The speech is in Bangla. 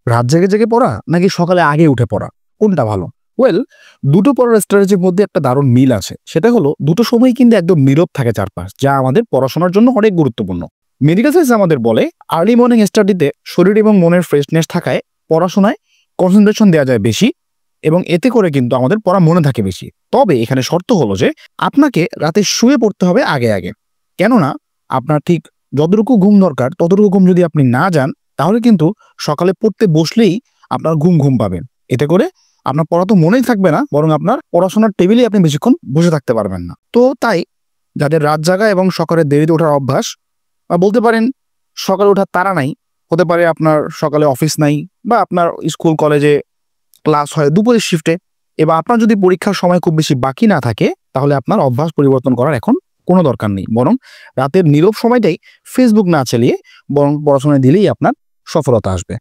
রাত জেগে জেগে পড়া নাকি সকালে আগে উঠে পড়া, কোনটা ভালো? ওয়েল, দুটো পড়ার স্ট্র্যাটেজির মধ্যে একটা দারুণ মিল আছে। সেটা হলো দুটো সময় কিন্তু একদম নীরব থাকে চারপাশ, যা আমাদের পড়াশোনার জন্য অনেক গুরুত্বপূর্ণ। মেডিকেল সায়েন্স আমাদের বলে আর্লি মর্নিং স্টাডিতে শরীর এবং মনের ফ্রেশনেস থাকায় পড়াশোনায় কনসেন্ট্রেশন দেওয়া যায় বেশি, এবং এতে করে কিন্তু আমাদের পড়া মনে থাকে বেশি। তবে এখানে শর্ত হলো যে আপনাকে রাতে শুয়ে পড়তে হবে আগে আগে। কেননা আপনার ঠিক যতটুকু ঘুম দরকার ততটুকু ঘুম যদি আপনি না যান, তাহলে কিন্তু সকালে পড়তে বসলেই আপনার ঘুম ঘুম পাবেন। এতে করে আপনার পড়া তো মনেই থাকবে না, বরং আপনার পড়াশোনার টেবিলে আপনি বেশিক্ষণ বসে থাকতে পারবেন না। তো তাই যাদের রাত জাগা এবং সকালে দেরিতে ওঠার অভ্যাস, বা বলতে পারেন সকালে ওঠার তাড়া নাই, হতে পারে আপনার সকালে অফিস নাই, বা আপনার স্কুল কলেজে ক্লাস হয় দুপুরের শিফটে, এবার আপনার যদি পরীক্ষার সময় খুব বেশি বাকি না থাকে, তাহলে আপনার অভ্যাস পরিবর্তন করার এখন কোনো দরকার নেই। বরং রাতের নীরব সময়টাই ফেসবুক না চালিয়ে বরং পড়াশোনায় দিলেই আপনার সফলতা আসবে।